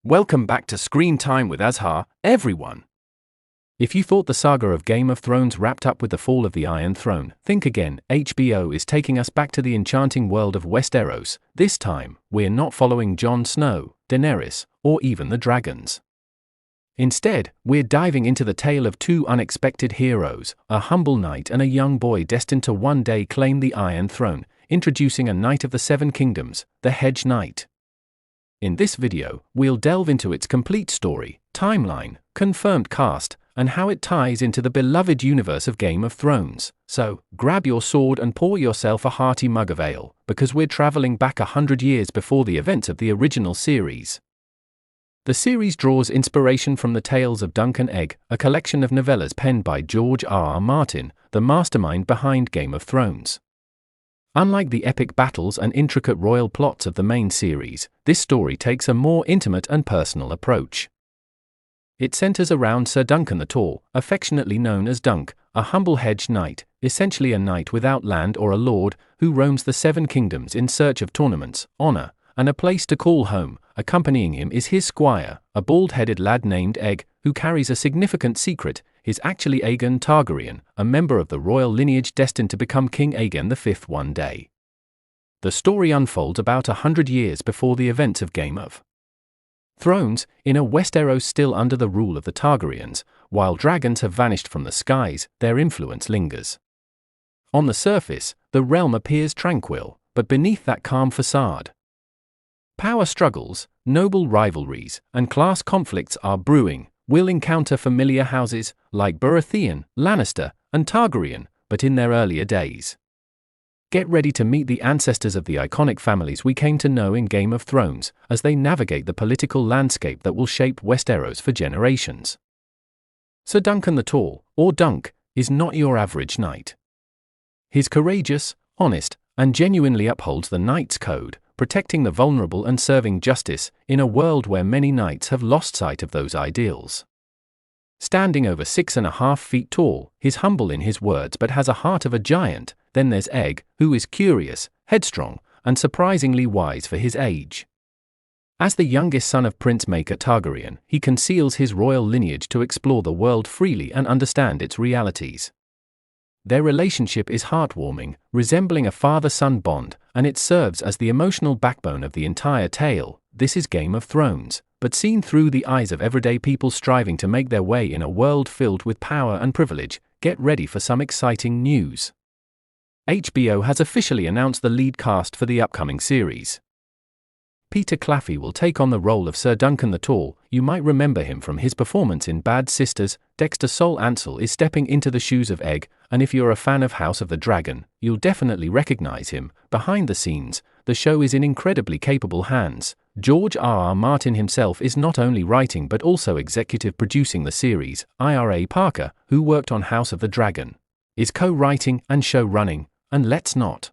Welcome back to Screen Time with Azhar, everyone. If you thought the saga of Game of Thrones wrapped up with the fall of the Iron Throne, think again. HBO is taking us back to the enchanting world of Westeros. This time, we're not following Jon Snow, Daenerys, or even the dragons. Instead, we're diving into the tale of two unexpected heroes, a humble knight and a young boy destined to one day claim the Iron Throne, introducing a Knight of the Seven Kingdoms, the Hedge Knight. In this video, we'll delve into its complete story, timeline, confirmed cast, and how it ties into the beloved universe of Game of Thrones. So, grab your sword and pour yourself a hearty mug of ale, because we're traveling back 100 years before the events of the original series. The series draws inspiration from the tales of Duncan Egg, a collection of novellas penned by George R.R. Martin, the mastermind behind Game of Thrones. Unlike the epic battles and intricate royal plots of the main series, this story takes a more intimate and personal approach. It centers around Ser Duncan the Tall, affectionately known as Dunk, a humble hedge knight, essentially a knight without land or a lord, who roams the Seven Kingdoms in search of tournaments, honor, and a place to call home. Accompanying him is his squire, a bald-headed lad named Egg, who carries a significant secret. He's actually Aegon Targaryen, a member of the royal lineage destined to become King Aegon V one day. The story unfolds about 100 years before the events of Game of Thrones, in a Westeros still under the rule of the Targaryens. While dragons have vanished from the skies, their influence lingers. On the surface, the realm appears tranquil, but beneath that calm facade, power struggles, noble rivalries, and class conflicts are brewing. We'll encounter familiar houses, like Baratheon, Lannister, and Targaryen, but in their earlier days. Get ready to meet the ancestors of the iconic families we came to know in Game of Thrones, as they navigate the political landscape that will shape Westeros for generations. Ser Duncan the Tall, or Dunk, is not your average knight. He's courageous, honest, and genuinely upholds the Knight's Code, protecting the vulnerable and serving justice, in a world where many knights have lost sight of those ideals. Standing over 6.5 feet tall, he's humble in his words but has a heart of a giant. Then there's Egg, who is curious, headstrong, and surprisingly wise for his age. As the youngest son of Prince Maekar Targaryen, he conceals his royal lineage to explore the world freely and understand its realities. Their relationship is heartwarming, resembling a father-son bond, and it serves as the emotional backbone of the entire tale. This is Game of Thrones, but seen through the eyes of everyday people striving to make their way in a world filled with power and privilege. Get ready for some exciting news. HBO has officially announced the lead cast for the upcoming series. Peter Claffey will take on the role of Ser Duncan the Tall. You might remember him from his performance in Bad Sisters. Dexter Sol Ansel is stepping into the shoes of Egg, and if you're a fan of House of the Dragon, you'll definitely recognize him. Behind the scenes, the show is in incredibly capable hands. George R.R. Martin himself is not only writing but also executive producing the series. Ira Parker, who worked on House of the Dragon, is co-writing and show-running, and let's not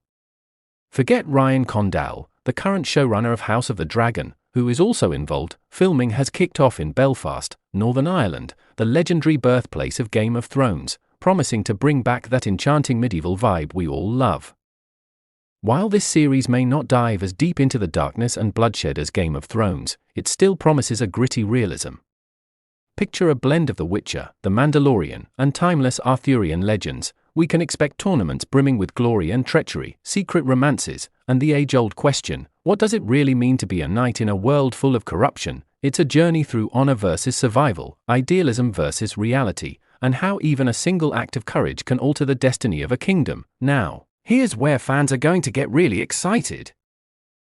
forget Ryan Condal, the current showrunner of House of the Dragon, who is also involved. Filming has kicked off in Belfast, Northern Ireland, the legendary birthplace of Game of Thrones, promising to bring back that enchanting medieval vibe we all love. While this series may not dive as deep into the darkness and bloodshed as Game of Thrones, it still promises a gritty realism. Picture a blend of The Witcher, The Mandalorian, and timeless Arthurian legends. We can expect tournaments brimming with glory and treachery, secret romances, and the age-old question, what does it really mean to be a knight in a world full of corruption? It's a journey through honor versus survival, idealism versus reality, and how even a single act of courage can alter the destiny of a kingdom. Now, here's where fans are going to get really excited.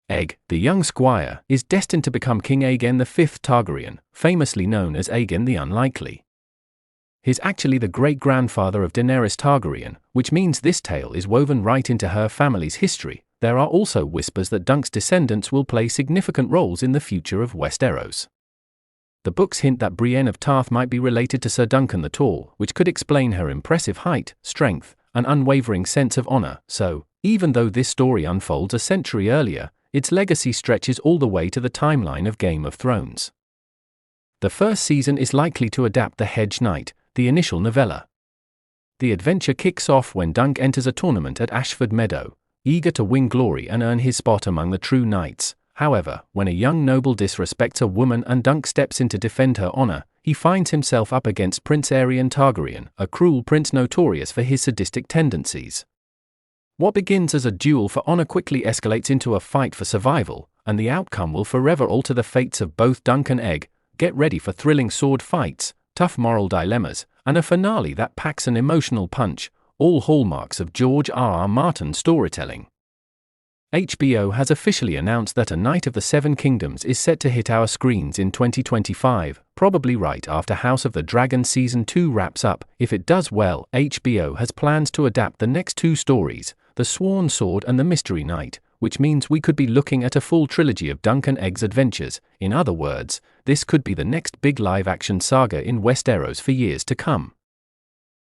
Egg, the young squire, is destined to become King Aegon V Targaryen, famously known as Aegon the Unlikely. He's actually the great-grandfather of Daenerys Targaryen, which means this tale is woven right into her family's history. There are also whispers that Dunk's descendants will play significant roles in the future of Westeros. The books hint that Brienne of Tarth might be related to Ser Duncan the Tall, which could explain her impressive height, strength, and unwavering sense of honor. So, even though this story unfolds a century earlier, its legacy stretches all the way to the timeline of Game of Thrones. The first season is likely to adapt The Hedge Knight, the initial novella. The adventure kicks off when Dunk enters a tournament at Ashford Meadow, eager to win glory and earn his spot among the true knights. However, when a young noble disrespects a woman and Dunk steps in to defend her honor, he finds himself up against Prince Aegon Targaryen, a cruel prince notorious for his sadistic tendencies. What begins as a duel for honor quickly escalates into a fight for survival, and the outcome will forever alter the fates of both Dunk and Egg. Get ready for thrilling sword fights, tough moral dilemmas, and a finale that packs an emotional punch, all hallmarks of George R.R. Martin's storytelling. HBO has officially announced that A Knight of the Seven Kingdoms is set to hit our screens in 2025, probably right after House of the Dragon Season 2 wraps up. If it does well, HBO has plans to adapt the next two stories, The Sworn Sword and The Mystery Knight, which means we could be looking at a full trilogy of Dunk and Egg's adventures. In other words, this could be the next big live-action saga in Westeros for years to come.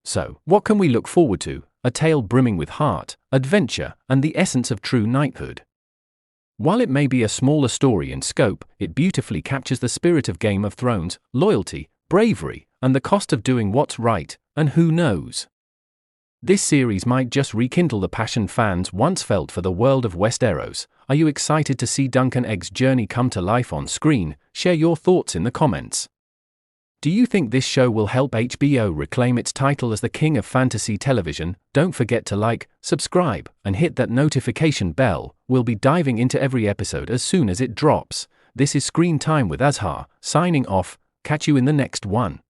So, what can we look forward to? A tale brimming with heart, adventure, and the essence of true knighthood. While it may be a smaller story in scope, it beautifully captures the spirit of Game of Thrones, loyalty, bravery, and the cost of doing what's right, and who knows? This series might just rekindle the passion fans once felt for the world of Westeros. Are you excited to see Dunk and Egg's journey come to life on screen? Share your thoughts in the comments. Do you think this show will help HBO reclaim its title as the king of fantasy television? Don't forget to like, subscribe, and hit that notification bell. We'll be diving into every episode as soon as it drops. This is Screen Time with Azhar, signing off. Catch you in the next one.